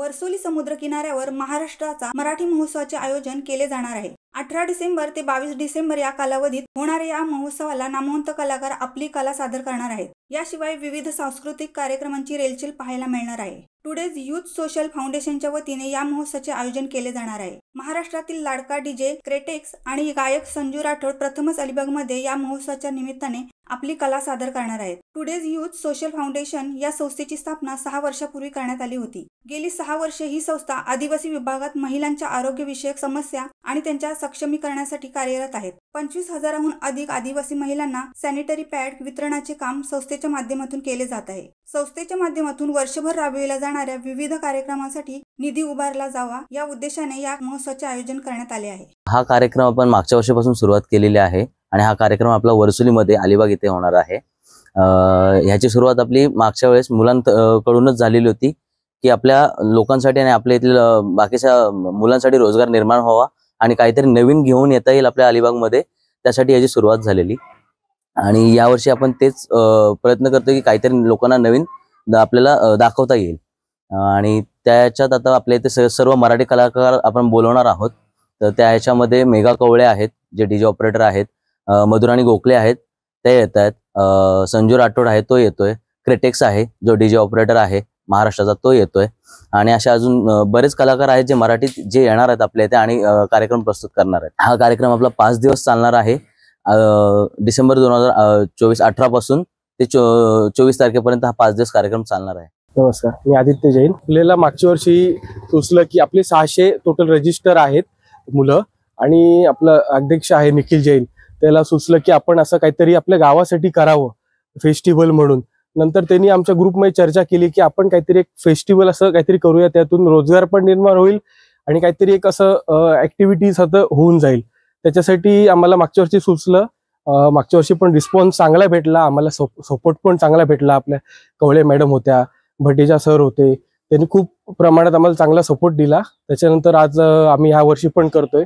वर्सोली समुद्र किनाऱ्यावर महाराष्ट्राचा मराठी महोत्सवाचे आयोजन केले जाणार आहे। 18 डिसेंबर ते 22 डिसेंबर या कालावधीत होणाऱ्या या महोत्सवाला नामवंत कलाकार आपली कला सादर करणार आहेत। याशिवाय विविध सांस्कृतिक कार्यक्रमांची रेलचेल पाहायला मिळणार आहे। टुडेज यूथ सोशल फाउंडेशनच्या वतीने या महोत्सवाचे आयोजन केले जाणार आहे। महाराष्ट्रातील लाडका डीजे क्रेटेक्स आणि गायक संजू राठोड प्रथमच अलिबागमध्ये या महोत्सवाच्या निमित्ताने आपली कला सादर करणार आहेत। टुडेज यूथ सोशल फाउंडेशन या संस्थेची स्थापना 6 वर्षापूर्वी करण्यात आली होती। गेली 6 वर्षे ही संस्था आदिवासी विभागात महिलांच्या आरोग्यविषयक समस्या आणि त्यांच्या सक्षमीकरणासाठी कार्यरत आहेत। 25,000हून अधिक आदिवासी महिलांना सॅनिटरी पॅड वितरणाचे काम संस्थेच्या माध्यमातून केले जात आहे। संस्थेच्या माध्यमातून वर्षभर राबविल्या जाणाऱ्या विविध कार्यक्रमांसाठी निधी उभारला जावा या उद्देशाने या महोत्सवाचे आयोजन करण्यात आले आहे। हा कार्यक्रम आपण मागच्या वर्षापासून सुरुवात केलेली आहे आणि हा कार्यक्रम आपला वर्सोलीमध्ये अलिबाग येथे होणार आहे। ह्याची सुरुवात आपली मागच्या वेळेस मुलांकडूनच झालेली होती की आपल्या लोकांसाठी आणि आपल्या इथल्या बाकीच्या मुलांसाठी रोजगार निर्माण व्हावा आणि काहीतरी नवीन घेऊन येता येईल आपल्या अलिबागमध्ये, त्यासाठी याची सुरुवात झालेली। आणि यावर्षी आपण तेच प्रयत्न करतो की काहीतरी लोकांना नवीन आपल्याला दाखवता येईल आणि त्याच्यात आता आपल्या इथे सर्व मराठी कलाकार आपण बोलवणार आहोत। तर त्या याच्यामध्ये मेघा कवळे आहेत जे डीजे ऑपरेटर आहेत, मधुराणी गोखले आहेत ते येत आहेत, संजू राठोड आहे तो येतोय, क्रेटेक्स आहे जो डीजे ऑपरेटर आहे महाराष्ट्राचा तो येतोय आणि अशा अजून बरेच कलाकार आहेत जे मराठीत जे येणार आहेत आपल्या इथे आणि कार्यक्रम प्रस्तुत करणार आहेत। हा कार्यक्रम आपला 5 दिवस चालणार आहे। डिसेंबर 2024 18 पासून ते 24 तारखेपर्यंत हा 5 दिवस कार्यक्रम चालणार आहे। नमस्कार, मी आदित्य जैन। आपल्याला मागच्या वर्षी सुचलं की आपले 600 टोटल रजिस्टर आहेत मुलं आणि आपलं अध्यक्ष आहे निखिल जैन, त्याला सुचलं की आपण असं काहीतरी आपल्या गावासाठी करावं फेस्टिवल म्हणून। नंतर त्यांनी आमच्या ग्रुपमध्ये चर्चा केली की आपण काहीतरी एक फेस्टिवल असं काहीतरी करूया, त्यातून रोजगार पण निर्माण होईल आणि काहीतरी एक असं ऍक्टिव्हिटीज होऊन जाईल। त्याच्यासाठी आम्हाला मागच्या वर्षी सुचलं, मागच्या वर्षी पण रिस्पॉन्स चांगला भेटला आम्हाला, सपोर्ट पण चांगला भेटला। आपल्या कवळे मॅडम होत्या, भटेजा सर होते, त्यांनी खूप प्रमाणात आम्हाला चांगला सपोर्ट दिला। त्याच्यानंतर आज आम्ही ह्या वर्षी पण करतोय,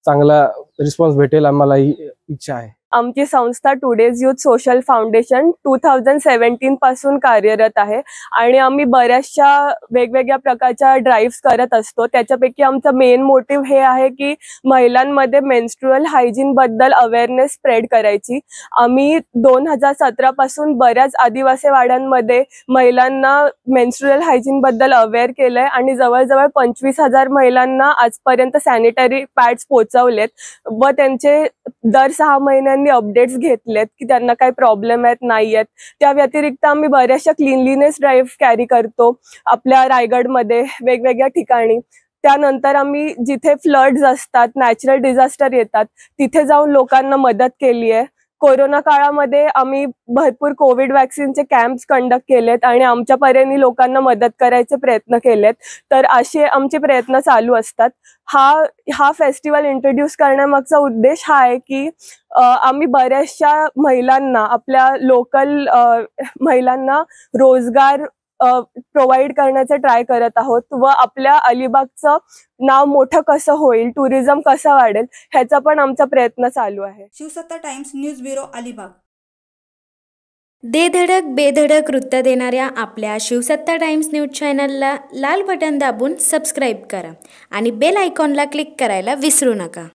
चांगला रिस्पॉन्स भेटेल आम्हाला ही इच्छा आहे। आमची संस्था टुडेज यूथ सोशल फाउंडेशन 2017 पासून कार्यरत आहे आणि आम्ही बऱ्याचशा वेगवेगळ्या प्रकारच्या ड्राईव्स करत असतो। त्याच्यापैकी आमचा मेन मोटिव्ह हे आहे की महिलांमध्ये मेन्स्ट्रुअल हायजीन बद्दल अवेअरनेस स्प्रेड करायची। आम्ही 2017 पासून बऱ्याच आदिवासी वाड्यांमध्ये महिलांना मेन्स्ट्रुअल हायजीन बद्दल अवेअर केलंय आणि जवळजवळ 25,000 महिलांना आजपर्यंत सॅनिटरी पॅड्स पोहोचवलेत व त्यांचे दर 6 महिन्यांनी अपडेट्स घेतलेत की त्यांना काही प्रॉब्लेम आहेत नाही आहेत। त्या व्यतिरिक्त आम्ही बऱ्याचशा क्लीनलीनेस ड्राईव्ह कॅरी करतो आपल्या रायगडमध्ये वेगवेगळ्या ठिकाणी। त्यानंतर आम्ही जिथे फ्लड्स असतात, नॅचरल डिझास्टर येतात, तिथे जाऊन लोकांना मदत केली आहे। कोरोना काळामध्ये आम्ही भरपूर कोविड वॅक्सिनचे कॅम्प्स कंडक्ट केलेत आणि आमच्या परीने लोकांना मदत करायचे प्रयत्न केलेत। तर असे आमचे प्रयत्न चालू असतात। हा फेस्टिवल इंट्रोड्यूस करण्यामागचा उद्देश हा आहे की आम्ही बऱ्याचशा महिलांना, आपल्या लोकल महिलांना रोजगार प्रोव्हाइड करण्याचा ट्राय करत आहोत व आपल्या अलिबागचं नाव मोठं कसं होईल, टुरिझम कसं वाढेल ह्याचा पण आमचा प्रयत्न चालू आहे। शिवसत्ता टाइम्स न्यूज ब्युरो अलिबाग। दे धडक बेधडक वृत्त देणाऱ्या आपल्या शिवसत्ता टाइम्स न्यूज चॅनलला लाल बटन दाबून सबस्क्राईब करा आणि बेल आयकॉनला क्लिक करायला विसरू नका।